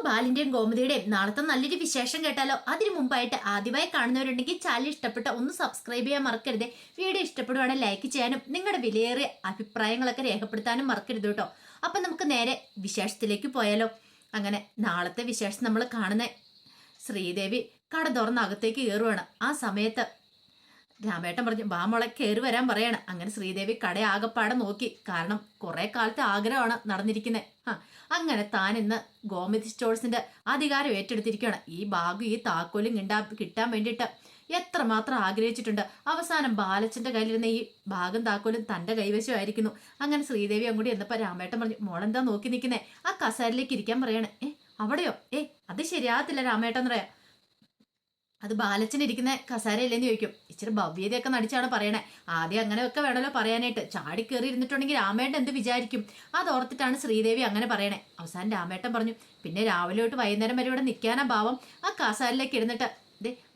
ബാലിന്റെയും ഗോമതിയുടെയും നാളത്തെ നല്ലൊരു വിശേഷം കേട്ടാലോ? അതിനു മുമ്പായിട്ട് ആദ്യമായി കാണുന്നവരുണ്ടെങ്കിൽ ചാനൽ ഇഷ്ടപ്പെട്ട ഒന്ന് സബ്സ്ക്രൈബ് ചെയ്യാൻ മറക്കരുത്. വീഡിയോ ഇഷ്ടപ്പെടുവാണെങ്കിൽ ലൈക്ക് ചെയ്യാനും നിങ്ങളുടെ വിലയേറിയ അഭിപ്രായങ്ങളൊക്കെ രേഖപ്പെടുത്താനും മറക്കരുത് കേട്ടോ. അപ്പൊ നമുക്ക് നേരെ വിശേഷത്തിലേക്ക് പോയാലോ? അങ്ങനെ നാളത്തെ വിശേഷം നമ്മൾ കാണുന്ന ശ്രീദേവി കട തുറന്ന് അകത്തേക്ക് കയറുവാണ്. ആ സമയത്ത് രാമേട്ടൻ പറഞ്ഞു, വാ മോളെ കയറി വരാൻ പറയാണ്. അങ്ങനെ ശ്രീദേവി കട ആകപ്പാടെ നോക്കി. കാരണം കുറെ കാലത്തെ ആഗ്രഹമാണ് നടന്നിരിക്കുന്നത്. അങ്ങനെ താൻ ഇന്ന് ഗോമതി സ്റ്റോഴ്സിന്റെ അധികാരം ഏറ്റെടുത്തിരിക്കുകയാണ്. ഈ ബാഗും ഈ താക്കോലും കിട്ടാൻ വേണ്ടിയിട്ട് എത്രമാത്രം ആഗ്രഹിച്ചിട്ടുണ്ട്. അവസാനം ബാലച്ചന്റെ കയ്യിലിരുന്ന ഈ ബാഗും താക്കോലും തന്റെ കൈവശമായിരിക്കുന്നു. അങ്ങനെ ശ്രീദേവി അങ്ങോട്ട് എന്നപ്പോ രാമേട്ടൻ പറഞ്ഞു, മോളെന്താ നോക്കി നിൽക്കുന്നേ? ആ കസേരയിലേക്ക് ഇരിക്കാൻ പറയാണ്. അവിടെയോ? അത് ശരിയാകത്തില്ല രാമേട്ടൻ പറയാ. അത് ബാലച്ചൻ ഇരിക്കുന്ന കസാരയില്ലെന്ന് ചോദിക്കും. ഇച്ചിരി ഭവ്യതയൊക്കെ നടിച്ചാണ് പറയണേ. ആദ്യം അങ്ങനെയൊക്കെ വേണമല്ലോ പറയാനായിട്ട്. ചാടി കയറി ഇരുന്നിട്ടുണ്ടെങ്കിൽ രാമേട്ടൻ എന്ത് വിചാരിക്കും? അതോർത്തിട്ടാണ് ശ്രീദേവി അങ്ങനെ പറയണേ. അവസാനം രാമേട്ടൻ പറഞ്ഞു, പിന്നെ രാവിലെ തൊട്ട് വൈകുന്നേരം വരെ ഇവിടെ നിൽക്കാനാ ഭാവം. ആ കസാരയിലേക്ക് ഇരുന്നിട്ട്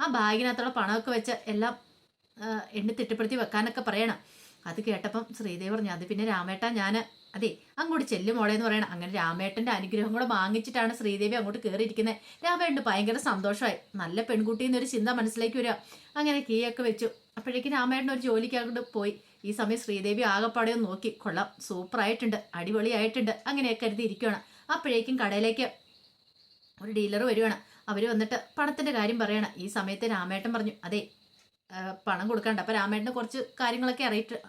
ആ ബാഗിനകത്തുള്ള പണമൊക്കെ വെച്ച് എല്ലാം എണ്ണി തിട്ടപ്പെടുത്തി വെക്കാനൊക്കെ പറയണം. അത് കേട്ടപ്പം ശ്രീദേവി പറഞ്ഞു, അത് പിന്നെ രാമേട്ട ഞാൻ അങ്ങോട്ട് ചെല്ലും മോളെ എന്ന് പറയണം. അങ്ങനെ രാമേട്ടന്റെ അനുഗ്രഹം കൂടെ വാങ്ങിച്ചിട്ടാണ് ശ്രീദേവി അങ്ങോട്ട് കയറിയിരിക്കുന്നത്. രാമേട്ടന് ഭയങ്കര സന്തോഷമായി. നല്ല പെൺകുട്ടി എന്നൊരു ചിന്ത മനസ്സിലേക്ക് വരിക. അങ്ങനെ കീയൊക്കെ വെച്ചു. അപ്പോഴേക്കും രാമേട്ടൻ ഒരു ജോലിക്ക് അങ്ങോട്ട് പോയി. ഈ സമയം ശ്രീദേവി ആകപ്പാടെ നോക്കി, കൊള്ളാം, സൂപ്പറായിട്ടുണ്ട്, അടിപൊളിയായിട്ടുണ്ട്, അങ്ങനെയൊക്കെ കരുതി ഇരിക്കുകയാണ്. അപ്പോഴേക്കും കടയിലേക്ക് ഒരു ഡീലർ വരുവാണ്. അവര് വന്നിട്ട് പണത്തിന്റെ കാര്യം പറയണം. ഈ സമയത്ത് രാമേട്ടൻ പറഞ്ഞു, പണം കൊടുക്കണ്ട. അപ്പൊ രാമേട്ടന് കുറച്ച് കാര്യങ്ങളൊക്കെ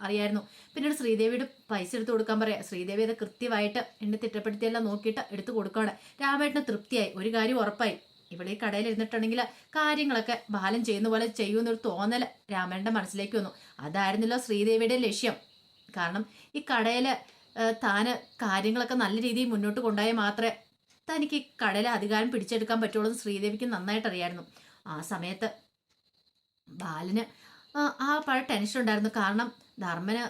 അറിയായിരുന്നു. പിന്നീട് ശ്രീദേവിയുടെ പൈസ എടുത്ത് കൊടുക്കാൻ പറയാം. ശ്രീദേവി അത് കൃത്യമായിട്ട് എന്നെ തിട്ടപ്പെടുത്തിയെല്ലാം നോക്കിയിട്ട് എടുത്തു കൊടുക്കുകയാണ്. രാമേട്ടന് തൃപ്തിയായി. ഒരു കാര്യം ഉറപ്പായി, ഇവിടെ ഈ കടയിൽ ഇരുന്നിട്ടുണ്ടെങ്കിൽ കാര്യങ്ങളൊക്കെ ബാലൻ ചെയ്യുന്ന പോലെ ചെയ്യുമെന്നൊരു തോന്നൽ രാമേട്ടന്റെ മനസ്സിലേക്ക് വന്നു. അതായിരുന്നല്ലോ ശ്രീദേവിയുടെ ലക്ഷ്യം. കാരണം ഈ കടയില് താന് കാര്യങ്ങളൊക്കെ നല്ല രീതിയിൽ മുന്നോട്ട് കൊണ്ടുപോയാൽ മാത്രമേ തനിക്ക് ഈ കടയിലെ അധികാരം പിടിച്ചെടുക്കാൻ പറ്റുള്ളൂ എന്ന് ശ്രീദേവിക്ക് നന്നായിട്ട് അറിയായിരുന്നു. ആ സമയത്ത് ബാലന് ആ പഴ ടെൻഷൻ ഉണ്ടായിരുന്നു. കാരണം ധർമ്മന്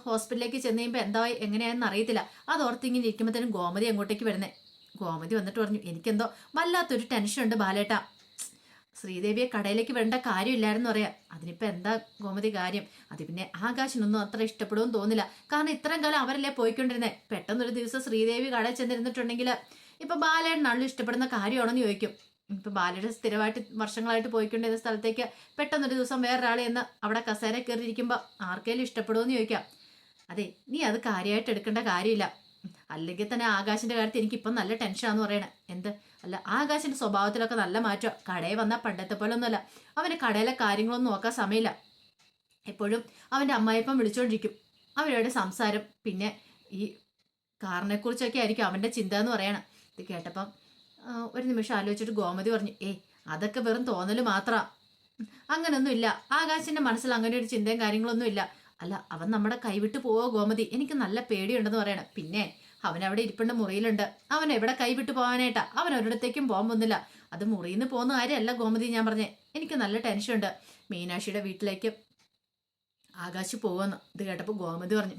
ഹോസ്പിറ്റലിലേക്ക് ചെന്ന് കഴിയുമ്പോൾ എന്തായി എങ്ങനെയാണെന്ന് അറിയത്തില്ല. അതോർത്തിങ്ങനെ ഇരിക്കുമ്പോഴത്തേനും ഗോമതി അങ്ങോട്ടേക്ക് വരുന്നേ. ഗോമതി വന്നിട്ട് പറഞ്ഞു, എനിക്കെന്തോ വല്ലാത്തൊരു ടെൻഷൻ ഉണ്ട് ബാലേട്ട. ശ്രീദേവിയെ കടയിലേക്ക് വരേണ്ട കാര്യമില്ലായിരുന്നു പറയാം. അതിനിപ്പോൾ എന്താ ഗോമതി കാര്യം? അത് പിന്നെ ആകാശിനൊന്നും അത്ര ഇഷ്ടപ്പെടുമെന്ന് തോന്നില്ല. കാരണം ഇത്രയും കാലം അവരല്ലേ പോയിക്കൊണ്ടിരുന്നേ. പെട്ടെന്നൊരു ദിവസം ശ്രീദേവി കടയിൽ ചെന്നിരുന്നിട്ടുണ്ടെങ്കിൽ ഇപ്പൊ ബാലേട്ടനാണല്ലോ ഇഷ്ടപ്പെടുന്ന കാര്യമാണെന്ന് ചോദിക്കും. ഇപ്പൊ ബാലയുടെ സ്ഥിരമായിട്ട് വർഷങ്ങളായിട്ട് പോയിക്കൊണ്ടിരുന്ന സ്ഥലത്തേക്ക് പെട്ടെന്നൊരു ദിവസം വേറൊരാളെ എന്ന് അവിടെ കസേര കയറിയിരിക്കുമ്പോൾ ആർക്കെങ്കിലും ഇഷ്ടപ്പെടുമെന്ന് ചോദിക്കാം. നീ അത് കാര്യമായിട്ട് എടുക്കേണ്ട കാര്യമില്ല. അല്ലെങ്കിൽ തന്നെ ആകാശിന്റെ കാര്യത്തിൽ എനിക്കിപ്പം നല്ല ടെൻഷനാന്ന് പറയണേ. അല്ല, ആകാശിന്റെ സ്വഭാവത്തിലൊക്കെ നല്ല മാറ്റം. കടയിൽ വന്നാൽ പണ്ടത്തെ പോലെ ഒന്നുമല്ല. അവന് കടയിലെ കാര്യങ്ങളൊന്നും നോക്കാൻ സമയമില്ല. എപ്പോഴും അവന്റെ അമ്മായിപ്പം വിളിച്ചോണ്ടിരിക്കും. അവരുടെ സംസാരം, പിന്നെ ഈ കാറിനെ കുറിച്ചൊക്കെ ആയിരിക്കും അവന്റെ ചിന്ത എന്ന് പറയണം. ഇത് കേട്ടപ്പം ഒരു നിമിഷം ആലോചിച്ചിട്ട് ഗോമതി പറഞ്ഞു, അതൊക്കെ വെറും തോന്നല് മാത്രാ. അങ്ങനൊന്നും ഇല്ല. ആകാശിന്റെ മനസ്സിൽ അങ്ങനെ ഒരു ചിന്തയും കാര്യങ്ങളൊന്നും ഇല്ല. അല്ല, അവൻ നമ്മുടെ കൈവിട്ട് പോവോ ഗോമതി? എനിക്ക് നല്ല പേടിയുണ്ടെന്ന് പറയണം. പിന്നെ അവനവിടെ ഇരിപ്പുണ്ട്, മുറിയിലുണ്ട്. അവൻ എവിടെ കൈവിട്ട് പോകാനായിട്ടാ? അവൻ ഒരിടത്തേക്കും പോകാൻ പോകുന്നില്ല. അത് മുറിയിൽ നിന്ന് പോകുന്ന കാര്യമല്ല ഗോമതി ഞാൻ പറഞ്ഞേ. എനിക്ക് നല്ല ടെൻഷനുണ്ട്. മീനാക്ഷിയുടെ വീട്ടിലേക്ക് ആകാശ് പോവെന്ന്. ഇത് കേട്ടപ്പോൾ ഗോമതി പറഞ്ഞു,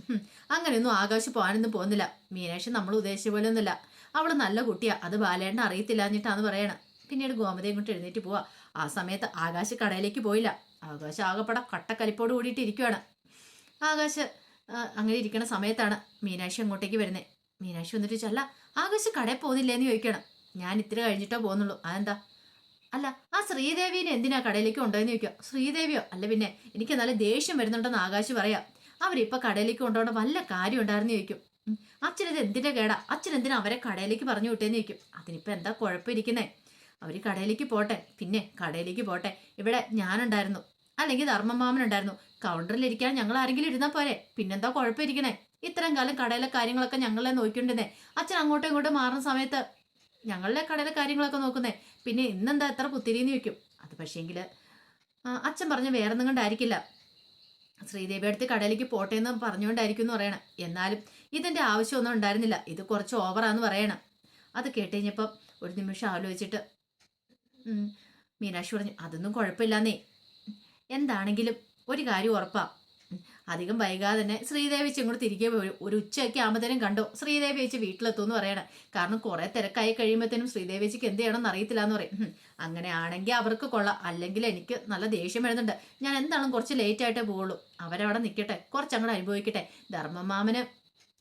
അങ്ങനെയൊന്നും ആകാശ് പോകാനൊന്നും പോകുന്നില്ല. മീനാക്ഷി നമ്മൾ ഉദ്ദേശിച്ച പോലെ ഒന്നുമില്ല. അവള് നല്ല കുട്ടിയാ. അത് ബാലേട്ടനെ അറിയത്തില്ല എന്നിട്ടാന്ന് പറയണം. പിന്നീട് ഗോമതി അങ്ങോട്ട് എഴുന്നേറ്റ് പോവാ. ആ സമയത്ത് ആകാശ് കടയിലേക്ക് പോയില്ല. ആകാശ് ആകപ്പെടെ കട്ടക്കലിപ്പോട് കൂടിയിട്ട് ഇരിക്കുവാണ്. ആകാശ് അങ്ങനെ ഇരിക്കുന്ന സമയത്താണ് മീനാക്ഷി അങ്ങോട്ടേക്ക് വരുന്നത്. മീനാക്ഷി വന്നിട്ട് ചോദിച്ചാൽ, അല്ല ആകാശ് കടയിൽ പോകുന്നില്ലേന്ന് ചോദിക്കണം. ഞാൻ ഇത്തിരി കഴിഞ്ഞിട്ടോ പോകുന്നുള്ളൂ. അതെന്താ? അല്ല, ആ ശ്രീദേവിനെ എന്തിനാ കടയിലേക്ക് കൊണ്ടുപോയെന്ന് ചോദിക്കുക. ശ്രീദേവിയോ? അല്ല പിന്നെ എനിക്ക് നല്ല ദേഷ്യം വരുന്നുണ്ടെന്ന് ആകാശ് പറയാം. അവരിപ്പൊ കടയിലേക്ക് കൊണ്ടുപോകേണ്ട വല്ല കാര്യം ഉണ്ടായിരുന്നു ചോദിക്കും. അച്ഛനത് എന്തിന്റെ കേടാ? അച്ഛൻ എന്തിനാ അവരെ കടയിലേക്ക് പറഞ്ഞു വിട്ടേന്ന് ചോദിക്കും. അതിനിപ്പോ എന്താ കുഴപ്പമിരിക്കുന്നേ? അവര് കടയിലേക്ക് പോട്ടെ, പിന്നെ കടയിലേക്ക് പോട്ടെ. ഇവിടെ ഞാനുണ്ടായിരുന്നു, അല്ലെങ്കിൽ ധർമ്മമാമനുണ്ടായിരുന്നു. കൗണ്ടറിലിരിക്കാൻ ഞങ്ങൾ ആരെങ്കിലും ഇരുന്നാൽ പോരെ? പിന്നെന്താ കുഴപ്പമിരിക്കണേ? ഇത്രയും കാലം കടയിലെ കാര്യങ്ങളൊക്കെ ഞങ്ങളെ നോക്കിക്കൊണ്ടിരുന്നേ. അച്ഛൻ അങ്ങോട്ടും ഇങ്ങോട്ടും മാറുന്ന സമയത്ത് ഞങ്ങളുടെ കടയിലെ കാര്യങ്ങളൊക്കെ നോക്കുന്നേ. പിന്നെ ഇന്നെന്താ എത്ര പുത്തിരിന്ന് ചോദിക്കും. അത് പക്ഷേങ്കില് അച്ഛൻ പറഞ്ഞ വേറൊന്നും കൊണ്ടായിരിക്കില്ല, ശ്രീദേവി അടുത്ത് കടയിലേക്ക് പോട്ടെ എന്ന് പറഞ്ഞുകൊണ്ടായിരിക്കും എന്ന് പറയണം. എന്നാലും ഇതിന്റെ ആവശ്യമൊന്നും ഉണ്ടായിരുന്നില്ല. ഇത് കുറച്ച് ഓവറാന്ന് പറയണം. അത് കേട്ടുകഴിഞ്ഞപ്പം ഒരു നിമിഷം ആലോചിച്ചിട്ട് മീനാക്ഷി പറഞ്ഞു, അതൊന്നും കുഴപ്പമില്ലാന്നേ. എന്താണെങ്കിലും ഒരു കാര്യം ഉറപ്പാ, അധികം വൈകാതെ തന്നെ ശ്രീദേവി ഇങ്ങോട്ട് തിരികെ വരും. ഒരു ഉച്ചയൊക്കെ ആകുമ്പോഴത്തേനും കണ്ടോ ശ്രീദേവി ചേച്ചി വീട്ടിലെത്തും എന്ന് പറയണം. കാരണം കുറെ തിരക്കായി കഴിയുമ്പോഴത്തേനും ശ്രീദേവി ചേച്ചിക്ക് എന്ത് ചെയ്യണമെന്ന് അറിയത്തില്ല എന്ന് പറയും. അങ്ങനെയാണെങ്കിൽ അവർക്ക് കൊള്ളാം, അല്ലെങ്കിൽ എനിക്ക് നല്ല ദേഷ്യം വരുന്നുണ്ട്. ഞാൻ എന്താണെങ്കിലും കുറച്ച് ലേറ്റ് ആയിട്ടേ പോവുള്ളൂ. അവരവിടെ നിൽക്കട്ടെ, കുറച്ചങ്ങോട്ട് അനുഭവിക്കട്ടെ. ധർമ്മമാമന്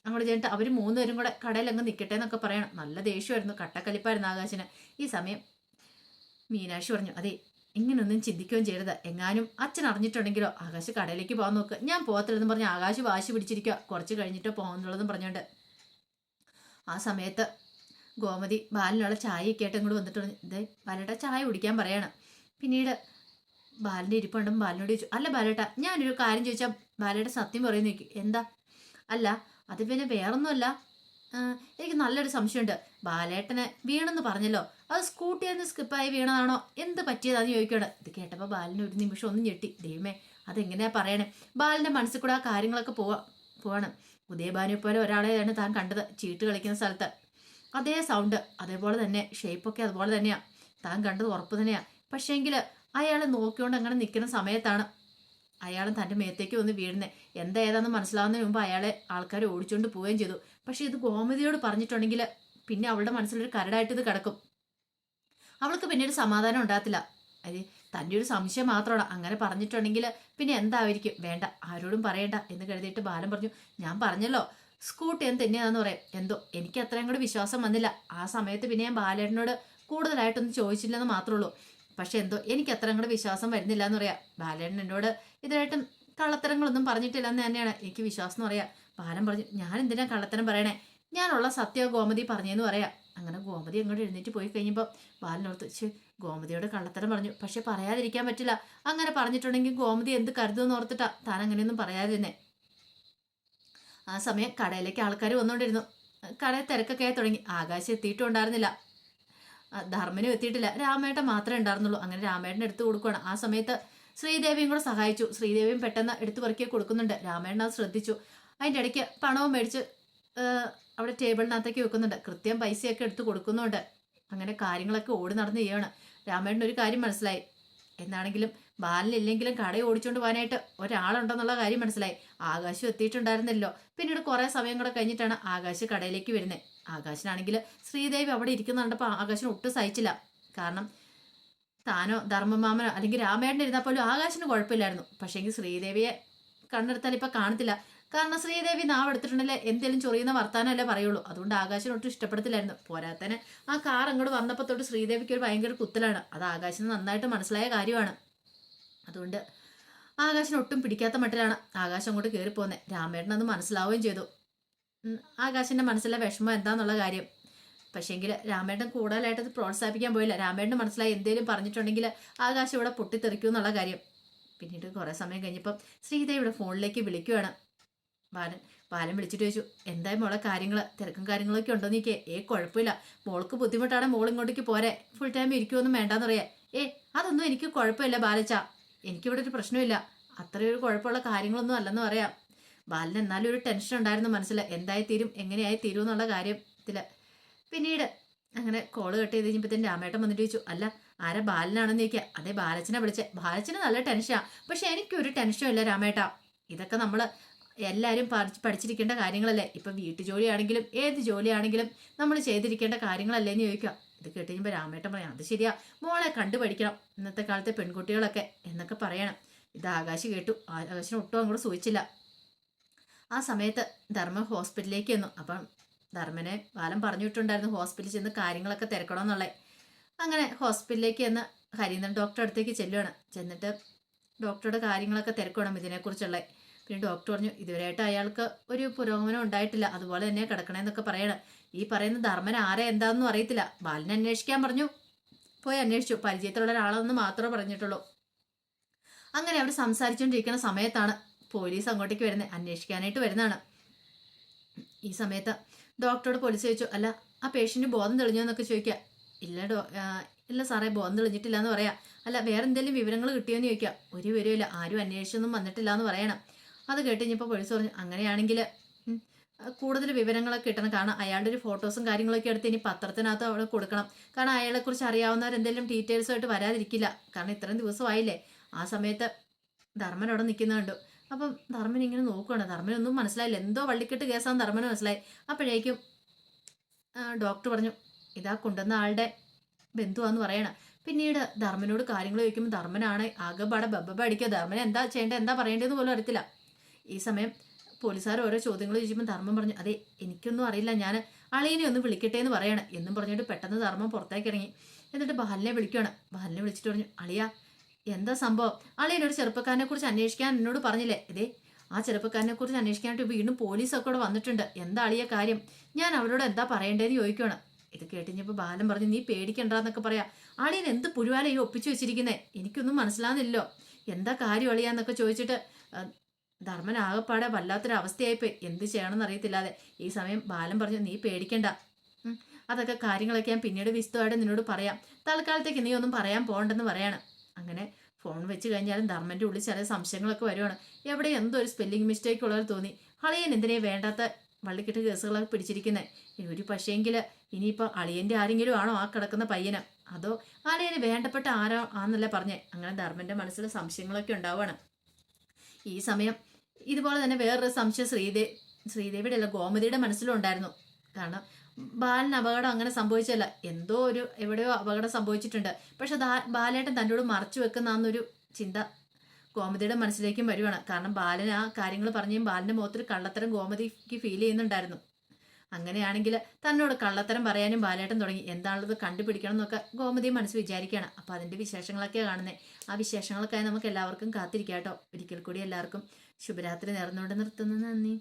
അങ്ങോട്ട് ചെന്നിട്ട് അവർ മൂന്നുപേരും കൂടെ കടയിൽ അങ്ങ് നിൽക്കട്ടെ എന്നൊക്കെ പറയണം. നല്ല ദേഷ്യമായിരുന്നു, കട്ടക്കലിപ്പായിരുന്നു ആകാശിന്. ഈ സമയം മീനാക്ഷി പറഞ്ഞു, അതെ ഇങ്ങനൊന്നും ചിന്തിക്കുകയും ചെയ്യരുത്, എങ്ങാനും അച്ഛൻ അറിഞ്ഞിട്ടുണ്ടെങ്കിലോ. ആകാശ് കടയിലേക്ക് പോകാൻ നോക്ക്. ഞാൻ പോകത്തില്ലെന്ന് പറഞ്ഞ് ആകാശ് വാശി പിടിച്ചിരിക്കുക, കുറച്ച് കഴിഞ്ഞിട്ടോ പോകുന്നുള്ളതും പറഞ്ഞുകൊണ്ട്. ആ സമയത്ത് ഗോമതി ബാലിനുള്ള ചായയൊക്കെ ആയിട്ട് ഇങ്ങോട്ട് വന്നിട്ട് പറഞ്ഞു, ഇതേ ബാലേട്ട ചായ കുടിക്കാൻ പറയാണ്. പിന്നീട് ബാലിൻ്റെ ഇരിപ്പുണ്ടും ബാലിനോട് ചോദിച്ചു, അല്ല ബാലേട്ട ഞാനൊരു കാര്യം ചോദിച്ചാൽ ബാലേട്ട സത്യം പറയുന്നു നോക്കി. എന്താ? അല്ല അത് പിന്നെ വേറൊന്നുമല്ല, എനിക്ക് നല്ലൊരു സംശയമുണ്ട്. ബാലേട്ടനെ വീണെന്ന് പറഞ്ഞല്ലോ, അത് സ്കൂട്ടിയിൽ നിന്ന് സ്കിപ്പായി വീണതാണോ, എന്ത് പറ്റിയതാന്ന് ചോദിക്കുകയാണ്. ഇത് കേട്ടപ്പോൾ ബാലിന് ഒരു നിമിഷം ഒന്നും ഞെട്ടി. ദൈവമേ അതെങ്ങനെയാ പറയണേ. ബാലിൻ്റെ മനസ്സിൽ കൂടെ ആ കാര്യങ്ങളൊക്കെ പോവാണ്. ഉദയഭാനുയെ പോലെ ഒരാളെയാണ് താൻ കണ്ടത് ചീട്ട് കളിക്കുന്ന സ്ഥലത്ത്. അതേ സൗണ്ട്, അതേപോലെ തന്നെ ഷേപ്പൊക്കെ അതുപോലെ തന്നെയാണ് താൻ കണ്ടത്, ഉറപ്പ് തന്നെയാണ്. പക്ഷേങ്കിൽ അയാൾ നോക്കിക്കൊണ്ട് അങ്ങനെ നിൽക്കുന്ന സമയത്താണ് അയാൾ തൻ്റെ മേത്തേക്ക് വന്ന് വീഴുന്നത്. എന്താ ഏതാണെന്ന് മനസ്സിലാവുന്നതിന് മുമ്പ് അയാളെ ആൾക്കാർ ഓടിച്ചുകൊണ്ട് പോവുകയും ചെയ്തു. പക്ഷേ ഇത് ഗോമതിയോട് പറഞ്ഞിട്ടുണ്ടെങ്കിൽ പിന്നെ അവളുടെ മനസ്സിലൊരു കരടായിട്ട് ഇത് കിടക്കും. അവൾക്ക് പിന്നീട് സമാധാനം ഉണ്ടാകത്തില്ല. അത് തൻ്റെ ഒരു സംശയം മാത്രമാണ്. അങ്ങനെ പറഞ്ഞിട്ടുണ്ടെങ്കിൽ പിന്നെ എന്തായിരിക്കും, വേണ്ട ആരോടും പറയണ്ട എന്ന് കരുതിയിട്ട് ബാലൻ പറഞ്ഞു, ഞാൻ പറഞ്ഞല്ലോ സ്കൂട്ടി എന്ന് തന്നെയാണെന്ന് പറയാം. എന്തോ എനിക്ക് അത്രയും കൂടെ വിശ്വാസം വന്നില്ല. ആ സമയത്ത് പിന്നെ ഞാൻ ബാലേട്ടനോട് കൂടുതലായിട്ടൊന്നും ചോദിച്ചില്ലെന്ന് മാത്രമേ ഉള്ളൂ. പക്ഷെ എന്തോ എനിക്ക് അത്രയും കൂടെ വിശ്വാസം വരുന്നില്ല എന്ന് പറയാം. ബാലേട്ടൻ എന്നോട് ഇതിനായിട്ടും കള്ളത്തരങ്ങളൊന്നും പറഞ്ഞിട്ടില്ല എന്ന് തന്നെയാണ് എനിക്ക് വിശ്വാസം എന്ന് പറയാം. ബാലൻ പറഞ്ഞു, ഞാൻ എന്തിനാ കള്ളത്തരം പറയണേ, ഞാനുള്ള സത്യം ഗോമതി പറഞ്ഞെന്ന് പറയാം. അങ്ങനെ ഗോമതി അങ്ങോട്ട് എഴുന്നേറ്റ് പോയി കഴിഞ്ഞപ്പോൾ ബാലനോർത്ത്, ഗോമതിയോട് കള്ളത്തരം പറഞ്ഞു, പക്ഷെ പറയാതിരിക്കാൻ പറ്റില്ല. അങ്ങനെ പറഞ്ഞിട്ടുണ്ടെങ്കിൽ ഗോമതി എന്ത് കരുതുമെന്ന് ഓർത്തിട്ടാ താൻ അങ്ങനെയൊന്നും പറയാതിരുന്നേ. ആ സമയം കടയിലേക്ക് ആൾക്കാർ വന്നുകൊണ്ടിരുന്നു. കടയിൽ തിരക്കൊക്കെ തുടങ്ങി. ആകാശം എത്തിയിട്ടും ഉണ്ടായിരുന്നില്ല, ധർമ്മനും എത്തിയിട്ടില്ല, രാമേട്ടൻ മാത്രമേ ഉണ്ടായിരുന്നുള്ളൂ. അങ്ങനെ രാമേട്ടൻ എടുത്തു കൊടുക്കുകയാണ്. ആ സമയത്ത് ശ്രീദേവിയും കൂടെ സഹായിച്ചു. ശ്രീദേവിയും പെട്ടെന്ന് എടുത്തു പെറുക്കി കൊടുക്കുന്നുണ്ട്. രാമേട്ടൻ അത് ശ്രദ്ധിച്ചു. അതിൻ്റെ ഇടയ്ക്ക് പണവും മേടിച്ച് അവിടെ ടേബിളിനകത്തേക്ക് വെക്കുന്നുണ്ട്. കൃത്യം പൈസയൊക്കെ എടുത്ത് കൊടുക്കുന്നുണ്ട്. അങ്ങനെ കാര്യങ്ങളൊക്കെ ഓടി നടന്ന് ചെയ്യാണ്. രാമേട്ടൻ ഒരു കാര്യം മനസ്സിലായി, എന്നാണെങ്കിലും ബാലനില്ലെങ്കിലും കട ഓടിച്ചുകൊണ്ട് പോകാനായിട്ട് ഒരാളുണ്ടെന്നുള്ള കാര്യം മനസ്സിലായി. ആകാശം എത്തിയിട്ടുണ്ടായിരുന്നല്ലോ. പിന്നീട് കുറേ സമയം കൂടെ കഴിഞ്ഞിട്ടാണ് ആകാശ് കടയിലേക്ക് വരുന്നത്. ആകാശനാണെങ്കിൽ ശ്രീദേവി അവിടെ ഇരിക്കുന്നുണ്ടപ്പോൾ ആകാശന് ഒട്ടും സഹിച്ചില്ല. കാരണം താനോ ധർമ്മമാമനോ അല്ലെങ്കിൽ രാമേട്ടൻ ഇരുന്നാൽ പോലും ആകാശന് കുഴപ്പമില്ലായിരുന്നു. പക്ഷേങ്കിൽ ശ്രീദേവിയെ കണ്ടെടുത്താൽ ഇപ്പം കാണത്തില്ല. കാരണം ശ്രീദേവി നാവ് എടുത്തിട്ടുണ്ടെങ്കിൽ എന്തെങ്കിലും ചൊറിയുന്ന വർത്താനമല്ലേ പറയുള്ളൂ. അതുകൊണ്ട് ആകാശന് ഒട്ടും ഇഷ്ടപ്പെടത്തില്ലായിരുന്നു. പോരാത്തന്നെ ആ കാർ അങ്ങോട്ട് വന്നപ്പോൾ തൊട്ട് ശ്രീദേവിക്ക് ഒരു ഭയങ്കര കുത്തലാണ്. അത് ആകാശന് നന്നായിട്ട് മനസ്സിലായ കാര്യമാണ്. അതുകൊണ്ട് ആകാശന് ഒട്ടും പിടിക്കാത്ത മട്ടിലാണ് ആകാശം അങ്ങോട്ട് കയറിപ്പോകുന്നത്. രാമേട്ടൻ അത് മനസ്സിലാവുകയും ചെയ്തു. ആകാശിൻ്റെ മനസ്സിലെ വിഷമം എന്താന്നുള്ള കാര്യം. പക്ഷേങ്കിൽ രാമേട്ടൻ കൂടുതലായിട്ട് അത് പ്രോത്സാഹിപ്പിക്കാൻ പോയില്ല. രാമേട്ടന് മനസ്സിലായി എന്തെങ്കിലും പറഞ്ഞിട്ടുണ്ടെങ്കിൽ ആകാശം ഇവിടെ പൊട്ടിത്തെറിക്കും എന്നുള്ള കാര്യം. പിന്നീട് കുറേ സമയം കഴിഞ്ഞപ്പം ശ്രീദേവിയുടെ ഫോണിലേക്ക് വിളിക്കുകയാണ് ബാലൻ വിളിച്ചിട്ട് ചോദിച്ചു, എന്തായി മോളെ കാര്യങ്ങൾ, തിരക്കും കാര്യങ്ങളൊക്കെ ഉണ്ടോ നീക്കേ? കുഴപ്പമില്ല, മോൾക്ക് ബുദ്ധിമുട്ടാണ്, മോൾ ഇങ്ങോട്ടേക്ക് പോരെ, ഫുൾ ടൈം ഇരിക്കുമൊന്നും വേണ്ടാന്ന് പറയാ. അതൊന്നും എനിക്ക് കുഴപ്പമില്ല ബാലച്ച, എനിക്കിവിടെ ഒരു പ്രശ്നമില്ല, അത്രയൊരു കുഴപ്പമുള്ള കാര്യങ്ങളൊന്നും അല്ലെന്ന് പറയാം. ബാലന് എന്നാലും ഒരു ടെൻഷൻ ഉണ്ടായിരുന്നു മനസ്സിൽ, എന്തായി തീരും എങ്ങനെയായി തീരും എന്നുള്ള കാര്യത്തിൽ. പിന്നീട് അങ്ങനെ കോള് കട്ട് ചെയ്ത് കഴിഞ്ഞപ്പോഴത്തേന് രാമേട്ടൻ വന്നിട്ട് ചോദിച്ചു, അല്ല ആരാ ബാലനാണെന്ന് ചോദിക്കുക. അതേ ബാലച്ചനെ വിളിച്ചേ. ബാലച്ചന് നല്ല ടെൻഷനാണ്, പക്ഷെ എനിക്കൊരു ടെൻഷനും ഇല്ല രാമേട്ട. ഇതൊക്കെ നമ്മൾ എല്ലാവരും പഠിച്ചിരിക്കേണ്ട കാര്യങ്ങളല്ലേ. ഇപ്പം വീട്ടുജോലിയാണെങ്കിലും ഏത് ജോലിയാണെങ്കിലും നമ്മൾ ചെയ്തിരിക്കേണ്ട കാര്യങ്ങളല്ലേ എന്ന് ചോദിക്കുക. ഇത് കേട്ട് കഴിയുമ്പോൾ രാമേട്ടൻ പറയാം, അത് ശരിയാ മോളെ കണ്ടു പഠിക്കണം, ഇന്നത്തെ കാലത്തെ പെൺകുട്ടികളൊക്കെ എന്നൊക്കെ പറയണം. ഇത് ആകാശ് കേട്ടു. ആകാശിന് ഒട്ടും അങ്ങോട്ട് സൂചിച്ചില്ല. ആ സമയത്ത് ധർമ്മ ഹോസ്പിറ്റലിലേക്ക് വന്നു. അപ്പം ധർമ്മനെ ബാലൻ പറഞ്ഞു വിട്ടുണ്ടായിരുന്നു ഹോസ്പിറ്റലിൽ ചെന്ന് കാര്യങ്ങളൊക്കെ തിരക്കണമെന്നുള്ളത്. അങ്ങനെ ഹോസ്പിറ്റലിലേക്ക് ചെന്ന് ഹരീന്ദ്രൻ ഡോക്ടറെ അടുത്തേക്ക് ചെല്ലുകയാണ്. ചെന്നിട്ട് ഡോക്ടറുടെ കാര്യങ്ങളൊക്കെ തിരക്കണം ഇതിനെക്കുറിച്ചുള്ള. പിന്നെ ഡോക്ടർ പറഞ്ഞു, ഇതുവരെയായിട്ട് അയാൾക്ക് ഒരു പുരോഗമനം ഉണ്ടായിട്ടില്ല, അതുപോലെ തന്നെ കിടക്കണമെന്നൊക്കെ പറയണം. ഈ പറയുന്ന ധർമ്മൻ ആരെ എന്താണെന്നും അറിയത്തില്ല. ബാലനെ അന്വേഷിക്കാൻ പറഞ്ഞു. പോയി അന്വേഷിച്ചു. പരിചയത്തിലുള്ള ഒരാളെന്ന് മാത്രമേ പറഞ്ഞിട്ടുള്ളൂ. അങ്ങനെ അവർ സംസാരിച്ചുകൊണ്ടിരിക്കുന്ന സമയത്താണ് പോലീസ് അങ്ങോട്ടേക്ക് വരുന്നത്, അന്വേഷിക്കാനായിട്ട് വരുന്നതാണ്. ഈ സമയത്ത് ഡോക്ടറോട് പോലീസ് ചോദിച്ചു, അല്ല ആ പേഷ്യൻറ്റ് ബോധം തെളിഞ്ഞോ എന്നൊക്കെ ചോദിക്കുക. ഇല്ല സാറേ ബോധം തെളിഞ്ഞിട്ടില്ല എന്ന് പറയാം. അല്ല വേറെ എന്തെങ്കിലും വിവരങ്ങൾ കിട്ടിയോന്ന് ചോദിക്കുക. ഒരു വിവരമില്ല, ആരും അന്വേഷിച്ചൊന്നും വന്നിട്ടില്ല എന്ന് പറയണം. അത് കേട്ടുകഴിഞ്ഞപ്പോൾ പോലീസ് പറഞ്ഞു, അങ്ങനെയാണെങ്കിൽ കൂടുതൽ വിവരങ്ങളൊക്കെ കിട്ടണം. കാരണം അയാളുടെ ഒരു ഫോട്ടോസും കാര്യങ്ങളൊക്കെ എടുത്ത് ഇനി പത്രത്തിനകത്ത് അവിടെ കൊടുക്കണം. കാരണം അയാളെക്കുറിച്ച് അറിയാവുന്നവരെന്തെങ്കിലും ഡീറ്റെയിൽസുമായിട്ട് വരാതിരിക്കില്ല. കാരണം ഇത്രയും ദിവസമായില്ലേ. ആ സമയത്ത് ധർമ്മൻ അവിടെ നിൽക്കുന്ന കണ്ടു. അപ്പം ധർമ്മൻ ഇങ്ങനെ നോക്കുകയാണ്. ധർമ്മനൊന്നും മനസ്സിലായില്ല, എന്തോ വള്ളിക്കെട്ട് കേസാന്ന് ധർമ്മന് മനസ്സിലായി. അപ്പോഴേക്കും ഡോക്ടർ പറഞ്ഞു, ഇതാ കൊണ്ടുവന്ന ആളുടെ ബന്ധുവാന്ന് പറയണം. പിന്നീട് ധർമ്മനോട് കാര്യങ്ങൾ ചോദിക്കുമ്പോൾ ധർമ്മനാണ് ആകെപ്പാടെ ബബ്ബ അടിക്കുക. ധർമ്മൻ എന്താ ചെയ്യേണ്ടത് എന്താ പറയേണ്ടതെന്ന് പോലും അറിയത്തില്ല. ഈ സമയം പോലീസുകാർ ഓരോ ചോദ്യങ്ങൾ ചോദിക്കുമ്പോൾ ധർമ്മം പറഞ്ഞു, അതെ എനിക്കൊന്നും അറിയില്ല, ഞാൻ അളിയനെ ഒന്ന് വിളിക്കട്ടെ എന്ന് പറയണം എന്നും പറഞ്ഞിട്ട് പെട്ടെന്ന് ധർമ്മം പുറത്തേക്ക് ഇറങ്ങി. എന്നിട്ട് ബാലിനെ വിളിക്കുകയാണ്. ബാലിനെ വിളിച്ചിട്ട് പറഞ്ഞു, അളിയ എന്താ സംഭവം? അളിയനൊരു ചെറുപ്പക്കാരനെ കുറിച്ച് അന്വേഷിക്കാൻ എന്നോട് പറഞ്ഞില്ലേ? ഇതേ ആ ചെറുപ്പക്കാരനെ കുറിച്ച് അന്വേഷിക്കാനായിട്ട് വീണ്ടും പോലീസൊക്കെ ഇവിടെ വന്നിട്ടുണ്ട്. എന്താ അളിയ കാര്യം? ഞാൻ അവരോട് എന്താ പറയേണ്ടതെന്ന് ചോദിക്കുകയാണ്. ഇത് കേട്ടിഞ്ഞപ്പോൾ ബാലൻ പറഞ്ഞു, നീ പേടിക്കണ്ടെന്നൊക്കെ പറയാ. അളിയൻ എന്ത് പുഴുവാല ഈ ഒപ്പിച്ചു വെച്ചിരിക്കുന്നേ? എനിക്കൊന്നും മനസ്സിലാകുന്നില്ലോ. എന്താ കാര്യം അളിയാന്നൊക്കെ ചോദിച്ചിട്ട് ധർമ്മൻ ആകെപ്പാടെ വല്ലാത്തൊരു അവസ്ഥയായിപ്പോയി. എന്ത് ചെയ്യണമെന്ന് അറിയത്തില്ലാതെ. ഈ സമയം ബാലൻ പറഞ്ഞു, നീ പേടിക്കണ്ട, അതൊക്കെ കാര്യങ്ങളൊക്കെ ഞാൻ പിന്നീട് വിശദമായിട്ട് നിന്നോട് പറയാം. തൽക്കാലത്തേക്ക് നീ ഒന്നും പറയാൻ പോകണ്ടെന്ന് പറയാണ്. അങ്ങനെ ഫോൺ വെച്ച് കഴിഞ്ഞാലും ധർമ്മന്റെ ഉള്ളിൽ ചില സംശയങ്ങളൊക്കെ വരുവാണ്. എവിടെ എന്തോ ഒരു സ്പെല്ലിംഗ് മിസ്റ്റേക്ക് ഉള്ളത് തോന്നി. അളിയൻ എന്തിനേ വേണ്ടാത്ത വള്ളിക്കെട്ട് കേസുകളൊക്കെ പിടിച്ചിരിക്കുന്നത്? ഒരു പക്ഷേങ്കിൽ ഇനിയിപ്പോൾ അളിയന്റെ ആരെങ്കിലും ആണോ ആ കിടക്കുന്ന പയ്യന്? അതോ അളിയന് വേണ്ടപ്പെട്ട ആരോ ആന്നല്ലേ പറഞ്ഞേ? അങ്ങനെ ധർമ്മന്റെ മനസ്സിൽ സംശയങ്ങളൊക്കെ ഉണ്ടാവുകയാണ്. ഈ സമയം ഇതുപോലെ തന്നെ വേറൊരു സംശയം ശ്രീദേവിയുടെ അല്ല, ഗോമതിയുടെ മനസ്സിലും ഉണ്ടായിരുന്നു. കാരണം ബാലന് അപകടം അങ്ങനെ സംഭവിച്ചല്ല, എന്തോ ഒരു എവിടെയോ അപകടം സംഭവിച്ചിട്ടുണ്ട്. പക്ഷെ ബാലേട്ടൻ തന്നോട് മറച്ചു വെക്കുന്നൊരു ചിന്ത ഗോമതിയുടെ മനസ്സിലേക്കും വരുവാണ്. കാരണം ബാലൻ ആ കാര്യങ്ങൾ പറഞ്ഞും ബാലന്റെ മുഖത്തൊരു കള്ളത്തരം ഗോമതിക്ക് ഫീൽ ചെയ്യുന്നുണ്ടായിരുന്നു. അങ്ങനെയാണെങ്കിൽ തന്നോട് കള്ളത്തരം പറയാനും ബാലേട്ടൻ തുടങ്ങി. എന്താണുള്ളത് കണ്ടുപിടിക്കണം എന്നൊക്കെ ഗോമതി മനസ്സ് വിചാരിക്കുകയാണ്. അപ്പോൾ അതിൻ്റെ വിശേഷങ്ങളൊക്കെയാണ് കാണുന്നത്. ആ വിശേഷങ്ങൾക്കായി നമുക്ക് എല്ലാവർക്കും കാത്തിരിക്കാം കേട്ടോ. ഒരിക്കൽ കൂടി എല്ലാവർക്കും ശുഭരാത്രി നേർന്നുകൊണ്ട് നിർത്തുന്നു. നന്ദി.